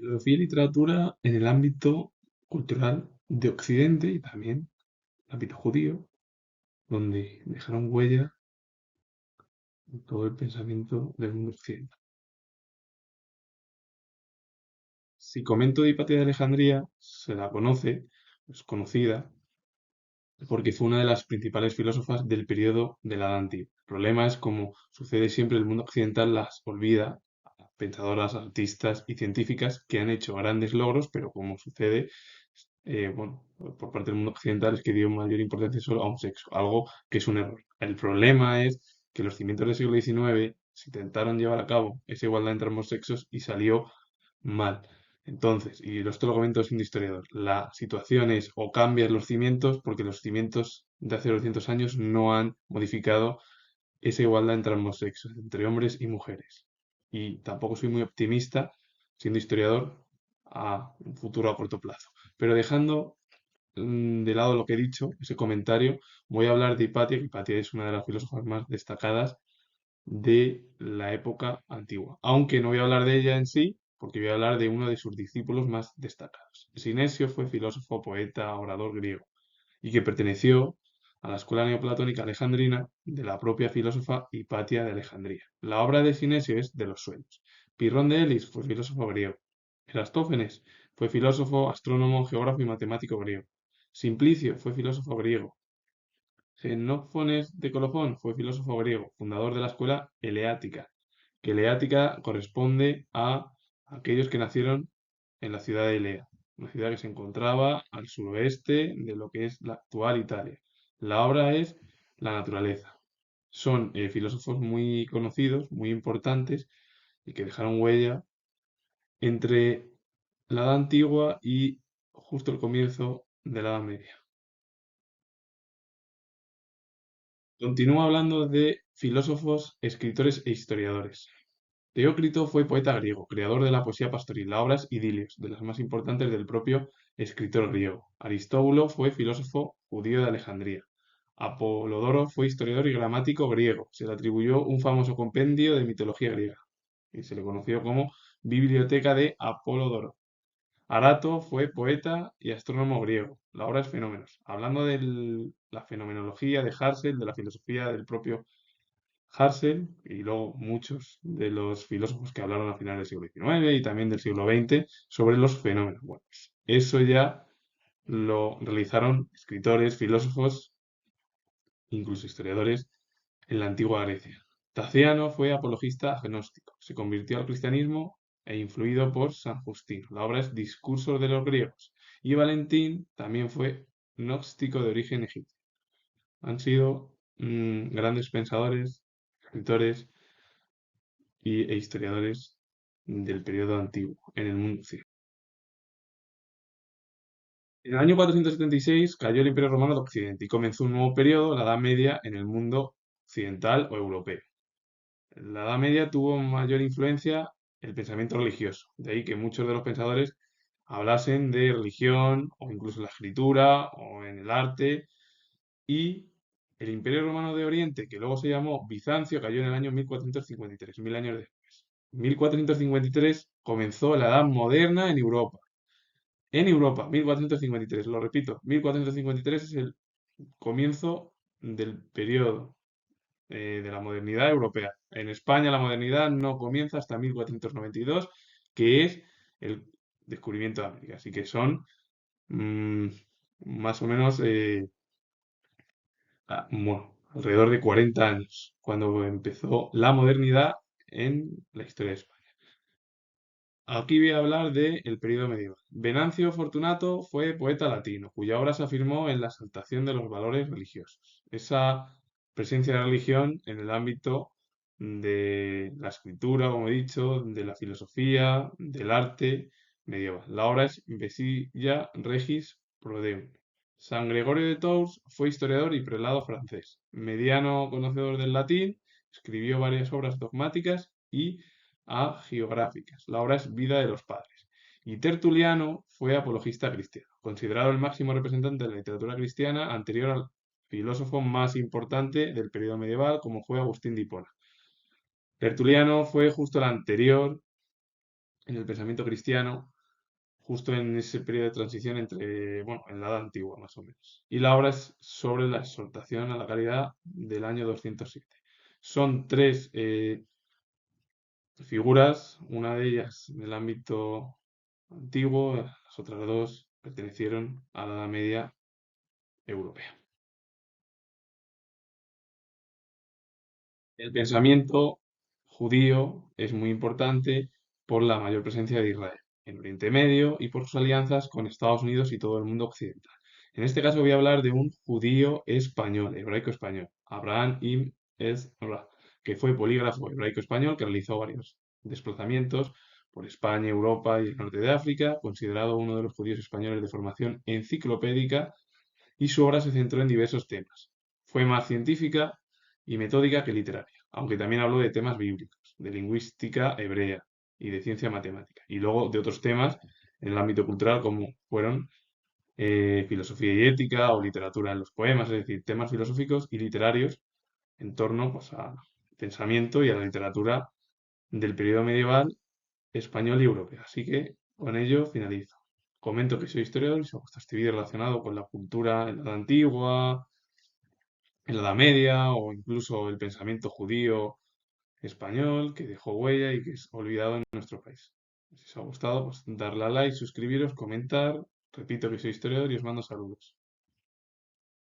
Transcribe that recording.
Filosofía y literatura en el ámbito cultural de Occidente y también el ámbito judío, donde dejaron huella en todo el pensamiento del mundo occidental. Si comento de Hipatia de Alejandría, se la conoce, es conocida, porque fue una de las principales filósofas del periodo de la Edad Antigua. El problema es, como sucede siempre, el mundo occidental las olvida a pensadoras, artistas y científicas que han hecho grandes logros, pero como sucede, bueno, por parte del mundo occidental es que dio mayor importancia solo a un sexo, algo que es un error. El problema es que los cimientos del siglo XIX se intentaron llevar a cabo esa igualdad entre ambos sexos y salió mal. Entonces, y esto lo comento sin historiador, la situación es o cambias los cimientos, porque los cimientos de hace 200 años no han modificado esa igualdad entre ambos sexos, entre hombres y mujeres. Y tampoco soy muy optimista, siendo historiador, a un futuro a corto plazo. Pero dejando de lado lo que he dicho, ese comentario, voy a hablar de Hipatia, que Hipatia es una de las filósofas más destacadas de la época antigua. Aunque no voy a hablar de ella en sí, porque voy a hablar de uno de sus discípulos más destacados. Sinesio fue filósofo, poeta, orador griego, y que perteneció a la escuela neoplatónica alejandrina de la propia filósofa Hipatia de Alejandría. La obra de Sinesio es de los sueños. Pirrón de Elis fue filósofo griego. Erastófanes fue filósofo, astrónomo, geógrafo y matemático griego. Simplicio fue filósofo griego. Xenófones de Colofón fue filósofo griego, fundador de la escuela eleática, que eleática corresponde a aquellos que nacieron en la ciudad de Elea, una ciudad que se encontraba al suroeste de lo que es la actual Italia. La obra es La naturaleza. Son filósofos muy conocidos, muy importantes y que dejaron huella entre la Edad Antigua y justo el comienzo de la Edad Media. Continúa hablando de filósofos, escritores e historiadores. Teócrito fue poeta griego, creador de la poesía pastoril, la obras idilios, de las más importantes del propio escritor griego. Aristóbulo fue filósofo judío de Alejandría. Apolodoro fue historiador y gramático griego. Se le atribuyó un famoso compendio de mitología griega y se le conoció como Biblioteca de Apolodoro. Arato fue poeta y astrónomo griego. La obra es Fenómenos, hablando de la fenomenología de Husserl, de la filosofía del propio Husserl y luego muchos de los filósofos que hablaron a finales del siglo XIX y también del siglo XX sobre los fenómenos. Bueno, pues eso ya lo realizaron escritores, filósofos, incluso historiadores en la antigua Grecia. Taciano fue apologista agnóstico, se convirtió al cristianismo e influido por San Justino. La obra es Discursos de los griegos. Y Valentín también fue gnóstico de origen egipcio. Han sido grandes pensadores, escritores e historiadores del periodo antiguo en el mundo occidental. En el año 476 cayó el Imperio Romano de Occidente y comenzó un nuevo periodo, la Edad Media, en el mundo occidental o europeo. En la Edad Media tuvo mayor influencia el pensamiento religioso, de ahí que muchos de los pensadores hablasen de religión o incluso en la escritura o en el arte, y el Imperio Romano de Oriente, que luego se llamó Bizancio, cayó en el año 1453, 1000 años después. 1453 comenzó la Edad Moderna en Europa. En Europa, 1453, lo repito, 1453 es el comienzo del periodo de la modernidad europea. En España la modernidad no comienza hasta 1492, que es el descubrimiento de América. Así que son mm, más o menos bueno, alrededor de 40 años cuando empezó la modernidad en la historia de España. Aquí voy a hablar del periodo medieval. Venancio Fortunato fue poeta latino, cuya obra se afirmó en la exaltación de los valores religiosos. Esa presencia de la religión en el ámbito de la escritura, como he dicho, de la filosofía, del arte medieval. La obra es Vesilla Regis Prodeum. San Gregorio de Tours fue historiador y prelado francés. Mediano conocedor del latín, escribió varias obras dogmáticas y geográficas. La obra es Vida de los Padres. Y Tertuliano fue apologista cristiano, considerado el máximo representante de la literatura cristiana anterior al filósofo más importante del periodo medieval, como fue Agustín de Hipona. Tertuliano fue justo el anterior en el pensamiento cristiano, justo en ese periodo de transición entre, bueno, en la Edad Antigua más o menos. Y la obra es sobre la exhortación a la caridad del año 207. Son tres figuras, una de ellas en el ámbito antiguo, las otras dos pertenecieron a la Edad Media europea. El pensamiento judío es muy importante por la mayor presencia de Israel en Oriente Medio y por sus alianzas con Estados Unidos y todo el mundo occidental. En este caso voy a hablar de un judío español, hebraico español, Abraham Ibn Ezra, que fue polígrafo hebraico español que realizó varios desplazamientos por España, Europa y el norte de África, considerado uno de los judíos españoles de formación enciclopédica, y su obra se centró en diversos temas. Fue más científica y metódica que literaria, aunque también habló de temas bíblicos, de lingüística hebrea y de ciencia matemática, y luego de otros temas en el ámbito cultural como fueron filosofía y ética o literatura en los poemas, es decir, temas filosóficos y literarios en torno pues, al pensamiento y a la literatura del periodo medieval español y europeo. Así que con ello finalizo. Comento que soy historiador y si os gusta este vídeo relacionado con la cultura en la Edad Antigua, en la Edad Media o incluso el pensamiento judío español que dejó huella y que es olvidado en nuestro país. Si os ha gustado, pues darle a like, suscribiros, comentar. Repito que soy historiador y os mando saludos.